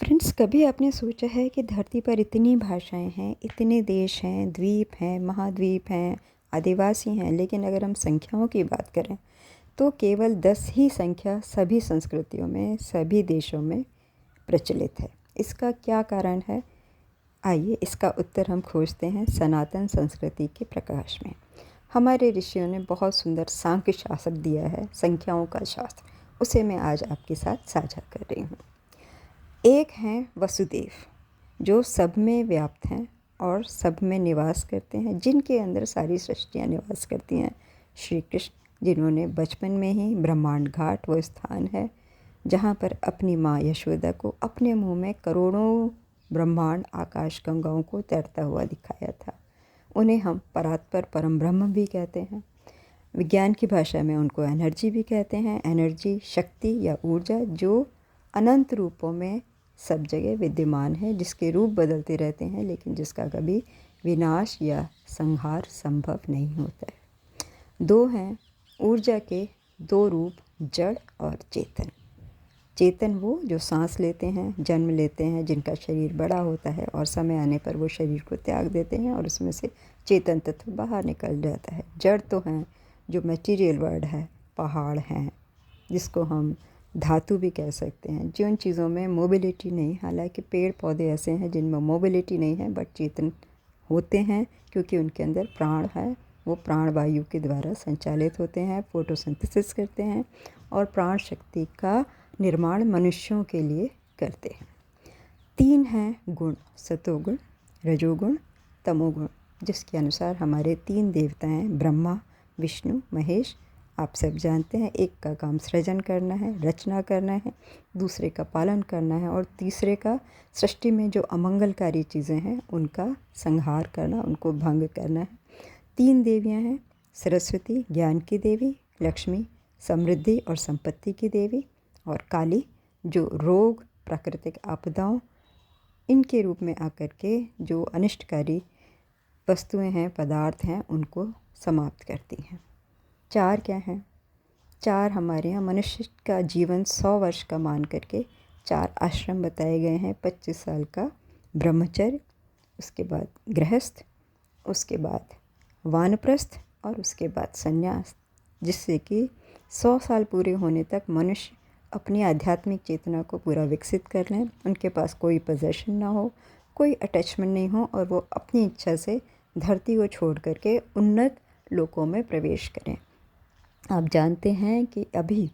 Friends, कभी आपने सोचा है कि धरती पर इतनी भाषाएं हैं, इतने देश हैं, द्वीप हैं, महाद्वीप हैं, आदिवासी हैं, लेकिन अगर हम संख्याओं की बात करें तो केवल 10 ही संख्या सभी संस्कृतियों में, सभी देशों में प्रचलित है। इसका क्या कारण है? आइए इसका उत्तर हम खोजते हैं सनातन संस्कृति के प्रकाश में। हमारे ऋषियों ने बहुत सुंदर सांख्य शास्त्र दिया है, संख्याओं का शास्त्र। उसे मैं आज आपके साथ साझा कर रही हूँ। एक हैं वसुदेव, जो सब में व्याप्त हैं और सब में निवास करते हैं, जिनके अंदर सारी सृष्टियाँ निवास करती हैं। श्री कृष्ण, जिन्होंने बचपन में ही ब्रह्मांड घाट वो स्थान है जहाँ पर अपनी माँ यशोदा को अपने मुंह में करोड़ों ब्रह्मांड आकाश गंगाओं को तैरता हुआ दिखाया था। उन्हें हम परात्पर परम ब्रह्म भी कहते हैं। विज्ञान की भाषा में उनको एनर्जी भी कहते हैं। एनर्जी शक्ति या ऊर्जा जो अनंत रूपों में सब जगह विद्यमान है, जिसके रूप बदलते रहते हैं लेकिन जिसका कभी विनाश या संहार संभव नहीं होता है। दो हैं ऊर्जा के दो रूप, जड़ और चेतन। चेतन वो जो सांस लेते हैं, जन्म लेते हैं, जिनका शरीर बड़ा होता है और समय आने पर वो शरीर को त्याग देते हैं और उसमें से चेतन तत्व बाहर निकल जाता है। जड़ तो हैं जो मटीरियल वर्ड है, पहाड़ हैं, जिसको हम धातु भी कह सकते हैं, जिन चीज़ों में मोबिलिटी नहीं। हालांकि पेड़ पौधे ऐसे हैं जिनमें मोबिलिटी नहीं है, बट चेतन होते हैं क्योंकि उनके अंदर प्राण है। वो प्राण वायु के द्वारा संचालित होते हैं, फोटोसिंथेसिस करते हैं और प्राण शक्ति का निर्माण मनुष्यों के लिए करते हैं। तीन हैं गुण, सतोगुण, रजोगुण, तमोगुण, जिसके अनुसार हमारे तीन देवता हैं, ब्रह्मा, विष्णु, महेश। आप सब जानते हैं, एक का काम सृजन करना है, रचना करना है, दूसरे का पालन करना है और तीसरे का सृष्टि में जो अमंगलकारी चीज़ें हैं उनका संहार करना, उनको भंग करना है। तीन देवियां हैं, सरस्वती ज्ञान की देवी, लक्ष्मी समृद्धि और संपत्ति की देवी और काली जो रोग, प्राकृतिक आपदाओं इनके रूप में आकर के जो अनिष्टकारी वस्तुएं हैं, पदार्थ हैं, उनको समाप्त करती हैं। चार क्या हैं? चार हमारे यहाँ मनुष्य का जीवन 100 वर्ष का मान करके चार आश्रम बताए गए हैं। 25 साल का ब्रह्मचर्य, उसके बाद गृहस्थ, उसके बाद वानप्रस्थ और उसके बाद संन्यास, जिससे कि 100 साल पूरे होने तक मनुष्य अपनी आध्यात्मिक चेतना को पूरा विकसित कर लें। उनके पास कोई पोजेशन ना हो, कोई अटैचमेंट नहीं हो और वो अपनी इच्छा से धरती को छोड़ करके उन्नत लोकों में प्रवेश करें। आप जानते हैं कि अभी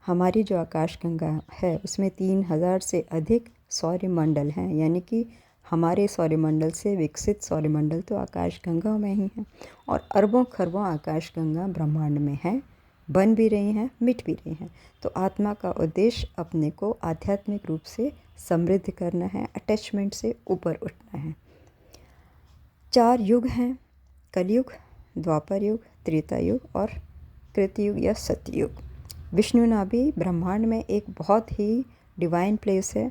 हमारी जो आकाशगंगा है उसमें 3000 से अधिक सौरमंडल हैं, यानी कि हमारे सौरमंडल से विकसित सौरमंडल तो आकाशगंगा में ही हैं और अरबों खरबों आकाशगंगा ब्रह्मांड में हैं, बन भी रही हैं, मिट भी रही हैं। तो आत्मा का उद्देश्य अपने को आध्यात्मिक रूप से समृद्ध करना है, अटैचमेंट से ऊपर उठना है। चार युग हैं, कलयुग, द्वापर युग, त्रेता युग और कृतयुग या सतयुग। विष्णु नाभि ब्रह्मांड में एक बहुत ही डिवाइन प्लेस है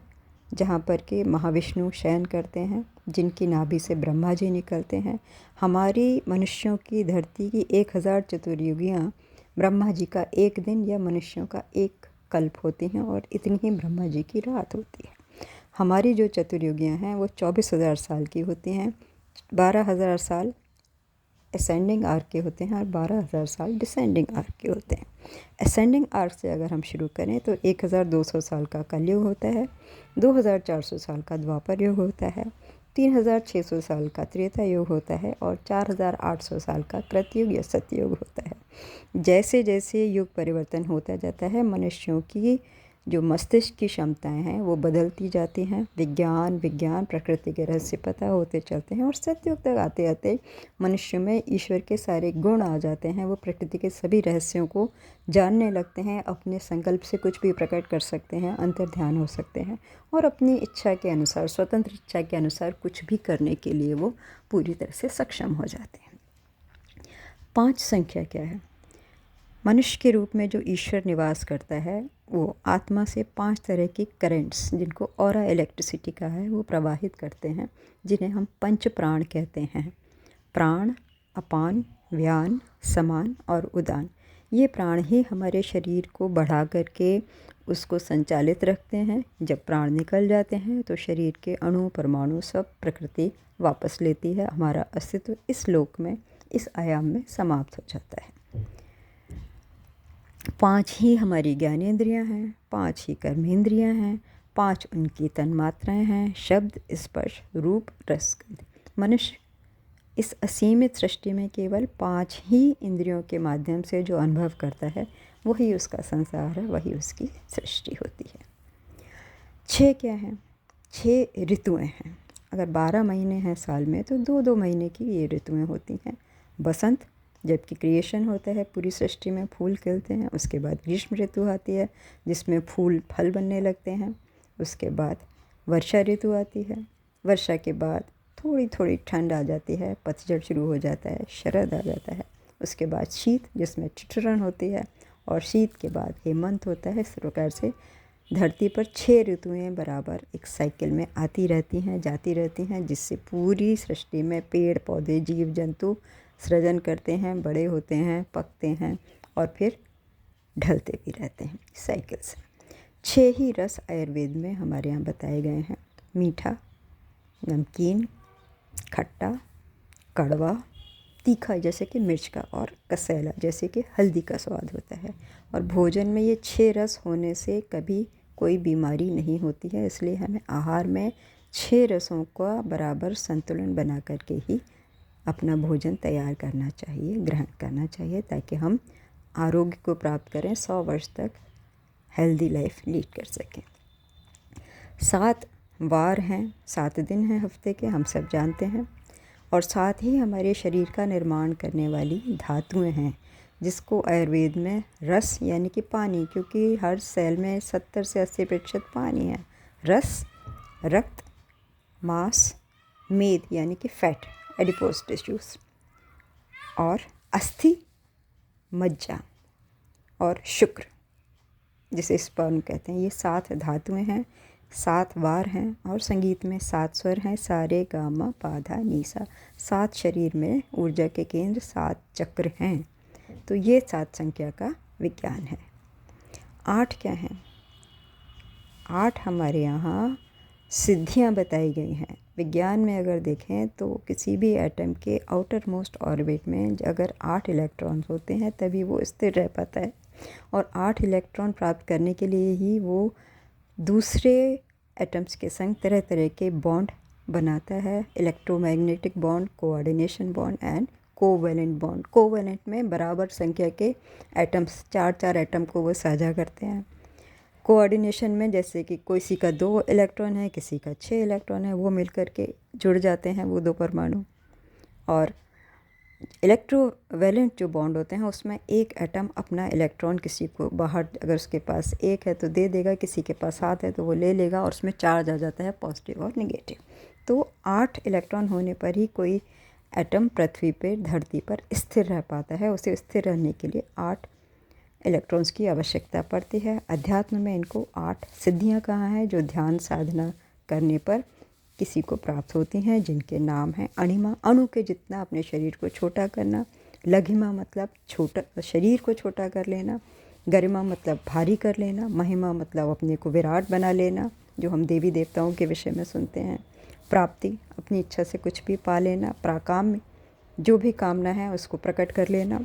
जहाँ पर के महाविष्णु शयन करते हैं, जिनकी नाभि से ब्रह्मा जी निकलते हैं। हमारी मनुष्यों की धरती की 1000 चतुर्युगियाँ ब्रह्मा जी का एक दिन या मनुष्यों का एक कल्प होती हैं और इतनी ही ब्रह्मा जी की रात होती है। हमारी जो चतुर्युगियाँ हैं वो 24,000 साल की होती हैं। 12,000 साल असेंडिंग आर्क के होते हैं और 12,000 साल डिसेंडिंग आर्क के होते हैं। असेंडिंग आर्क से अगर हम शुरू करें तो 1200 साल का कलयुग होता है, 2400 साल का द्वापर युग होता है, 3600 साल का त्रेता युग होता है और 4800 साल का कृतयुग या सतयुग होता है। जैसे जैसे युग परिवर्तन होता जाता है, मनुष्यों की जो मस्तिष्क की क्षमताएं हैं वो बदलती जाती हैं। विज्ञान प्रकृति के रहस्य पता होते चलते हैं और सतयुग तक आते आते मनुष्य में ईश्वर के सारे गुण आ जाते हैं। वो प्रकृति के सभी रहस्यों को जानने लगते हैं, अपने संकल्प से कुछ भी प्रकट कर सकते हैं, अंतर्ध्यान हो सकते हैं और अपनी इच्छा के अनुसार, स्वतंत्र इच्छा के अनुसार कुछ भी करने के लिए वो पूरी तरह से सक्षम हो जाते हैं। 5 संख्या क्या है? मनुष्य के रूप में जो ईश्वर निवास करता है वो आत्मा से 5 तरह की करेंट्स, जिनको ऑरा इलेक्ट्रिसिटी का है, वो प्रवाहित करते हैं, जिन्हें हम पंच प्राण कहते हैं। प्राण, अपान, व्यान, समान और उदान। ये प्राण ही हमारे शरीर को बढ़ा करके उसको संचालित रखते हैं। जब प्राण निकल जाते हैं तो शरीर के अणु परमाणु सब प्रकृति वापस लेती है। हमारा अस्तित्व इस लोक में, इस आयाम में समाप्त हो जाता है। 5 ही हमारी ज्ञानेंद्रियां हैं, 5 ही कर्मेंद्रियां हैं, 5 उनकी तन्मात्राएं हैं, शब्द, स्पर्श, रूप, रस, गंध। मनुष्य इस असीमित सृष्टि में केवल 5 ही इंद्रियों के माध्यम से जो अनुभव करता है वही उसका संसार है, वही उसकी सृष्टि होती है। 6 क्या हैं? 6 ऋतुएं हैं। अगर 12 महीने हैं साल में तो 2-2 महीने की ये ऋतुएं होती हैं। बसंत, जबकि क्रिएशन होता है, पूरी सृष्टि में फूल खिलते हैं। उसके बाद ग्रीष्म ऋतु आती है जिसमें फूल फल बनने लगते हैं। उसके बाद वर्षा ऋतु आती है। वर्षा के बाद थोड़ी थोड़ी ठंड आ जाती है, पतझड़ शुरू हो जाता है, शरद आ जाता है। उसके बाद शीत, जिसमें ठिठुरन होती है, और शीत के बाद हेमंत होता है। इस प्रकार से धरती पर 6 ऋतुएं बराबर एक साइकिल में आती रहती हैं, जाती रहती हैं, जिससे पूरी सृष्टि में पेड़ पौधे जीव जंतु सृजन करते हैं, बड़े होते हैं, पकते हैं और फिर ढलते भी रहते हैं साइकिल से। 6 ही रस आयुर्वेद में हमारे यहाँ बताए गए हैं। मीठा, नमकीन, खट्टा, कड़वा, तीखा जैसे कि मिर्च का, और कसैला जैसे कि हल्दी का स्वाद होता है। और भोजन में ये 6 रस होने से कभी कोई बीमारी नहीं होती है। इसलिए हमें आहार में 6 रसों का बराबर संतुलन बना करके ही अपना भोजन तैयार करना चाहिए, ग्रहण करना चाहिए, ताकि हम आरोग्य को प्राप्त करें, 100 वर्ष तक हेल्दी लाइफ लीड कर सकें। 7 वार हैं, 7 दिन हैं हफ्ते के, हम सब जानते हैं। और साथ ही हमारे शरीर का निर्माण करने वाली धातुएं हैं, जिसको आयुर्वेद में रस यानी कि पानी, क्योंकि हर सेल में 70 से 80% पानी है। रस, रक्त, मांस, मेद यानी कि फैट, एडिपोज टिश्यूज, और अस्थि, मज्जा, और शुक्र जिसे स्पर्म कहते हैं। ये 7 धातुएं हैं, 7 वार हैं, और संगीत में 7 स्वर हैं, सा रे गा मा पा धा नी सा। 7 शरीर में ऊर्जा के केंद्र, 7 चक्र हैं। तो ये 7 संख्या का विज्ञान है। 8 क्या हैं? 8 हमारे यहाँ सिद्धियाँ बताई गई हैं। विज्ञान में अगर देखें तो किसी भी एटम के आउटर मोस्ट ऑर्बिट में अगर 8 इलेक्ट्रॉन्स होते हैं तभी वो स्थिर रह पाता है। और 8 इलेक्ट्रॉन प्राप्त करने के लिए ही वो दूसरे एटम्स के संग तरह तरह के बॉन्ड बनाता है। Electromagnetic bond, coordination bond and covalent bond. Covalent में बराबर संख्या के एटम्स, 4-4 एटम को वो साझा करते हैं। कोऑर्डिनेशन में जैसे कि किसी का 2 इलेक्ट्रॉन है, किसी का 6 इलेक्ट्रॉन है, वो मिल कर के जुड़ जाते हैं वो 2 परमाणु। और इलेक्ट्रोवैलेंट जो बॉन्ड होते हैं उसमें एक एटम अपना इलेक्ट्रॉन किसी को बाहर, अगर उसके पास 1 है तो दे देगा, किसी के पास 7 है तो वो ले लेगा, और उसमें चार्ज आ जाता है पॉजिटिव और नेगेटिव। तो 8 इलेक्ट्रॉन होने पर ही कोई एटम पृथ्वी पर, धरती पर स्थिर रह पाता है। उसे स्थिर रहने के लिए 8 इलेक्ट्रॉन्स की आवश्यकता पड़ती है। अध्यात्म में इनको 8 सिद्धियां कहा है, जो ध्यान साधना करने पर किसी को प्राप्त होती हैं, जिनके नाम हैं अणिमा, अणु के जितना अपने शरीर को छोटा करना। लघिमा मतलब छोटा, शरीर को छोटा कर लेना। गरिमा मतलब भारी कर लेना। महिमा मतलब अपने को विराट बना लेना, जो हम देवी देवताओं के विषय में सुनते हैं। प्राप्ति, अपनी इच्छा से कुछ भी पा लेना। प्राकाम्य, जो भी कामना है उसको प्रकट कर लेना।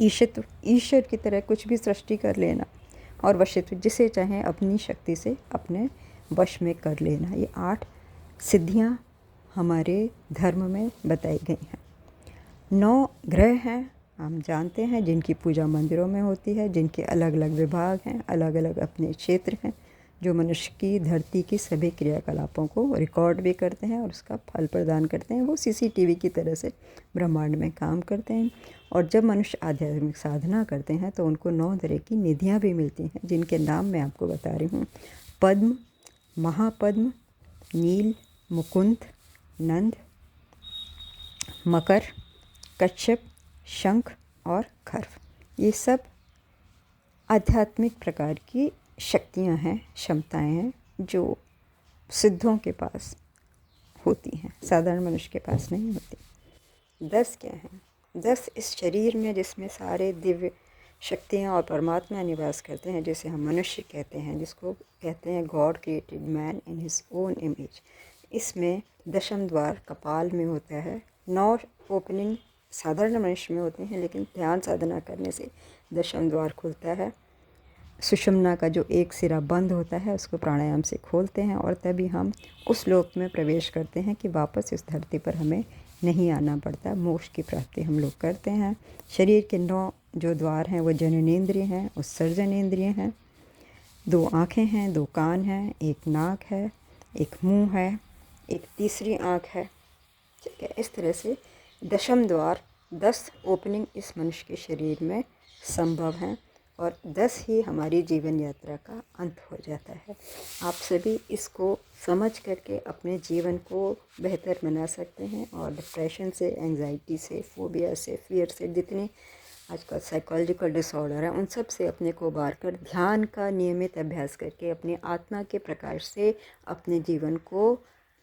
ईशित्व, ईश्वर की तरह कुछ भी सृष्टि कर लेना। और वशित्व, जिसे चाहें अपनी शक्ति से अपने वश में कर लेना। ये 8 सिद्धियां हमारे धर्म में बताई गई हैं। 9 ग्रह हैं, हम जानते हैं, जिनकी पूजा मंदिरों में होती है, जिनके अलग अलग विभाग हैं, अलग अलग अपने क्षेत्र हैं, जो मनुष्य की, धरती की सभी क्रियाकलापों को रिकॉर्ड भी करते हैं और उसका फल प्रदान करते हैं। वो सीसीटीवी की तरह से ब्रह्मांड में काम करते हैं। और जब मनुष्य आध्यात्मिक साधना करते हैं तो उनको 9 तरह की निधियाँ भी मिलती हैं, जिनके नाम मैं आपको बता रही हूँ। पद्म, महापद्म, नील, मुकुंद, नंद, मकर, कच्छप, शंख और खर्व। ये सब आध्यात्मिक प्रकार की शक्तियाँ हैं, क्षमताएं हैं, जो सिद्धों के पास होती हैं, साधारण मनुष्य के पास नहीं होती। 10 क्या हैं? 10 इस शरीर में, जिसमें सारे दिव्य शक्तियाँ और परमात्मा निवास करते हैं, जिसे हम मनुष्य कहते हैं, जिसको कहते हैं God created man in his own image. इसमें दशम द्वार कपाल में होता है। 9 ओपनिंग साधारण मनुष्य में होते हैं, लेकिन ध्यान साधना करने से दशम द्वार खुलता है। सुषुम्ना का जो एक सिरा बंद होता है उसको प्राणायाम से खोलते हैं और तभी हम उस लोक में प्रवेश करते हैं कि वापस इस धरती पर हमें नहीं आना पड़ता। मोक्ष की प्राप्ति हम लोग करते हैं। शरीर के 9 जो द्वार हैं वो जननेंद्रिय हैं, उत्सर्जनेंद्रिय हैं। 2 आँखें हैं, 2 कान हैं, 1 नाक है, 1 मुंह है, एक तीसरी आँख है। ठीक है, इस तरह से दशम द्वार 10 ओपनिंग इस मनुष्य के शरीर में संभव हैं और 10 ही हमारी जीवन यात्रा का अंत हो जाता है। आप सभी इसको समझ करके अपने जीवन को बेहतर बना सकते हैं और डिप्रेशन से, एंजाइटी से, फोबिया से, फियर से, जितने आजकल साइकोलॉजिकल डिसऑर्डर हैं उन सब से अपने को उबार कर ध्यान का नियमित अभ्यास करके अपनी आत्मा के प्रकाश से अपने जीवन को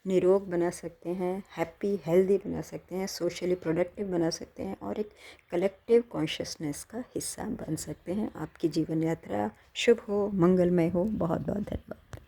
निरोग बना सकते हैं, हैप्पी हेल्दी बना सकते हैं, सोशली प्रोडक्टिव बना सकते हैं और एक कलेक्टिव कॉन्शियसनेस का हिस्सा बन सकते हैं। आपकी जीवन यात्रा शुभ हो, मंगलमय हो। बहुत बहुत धन्यवाद।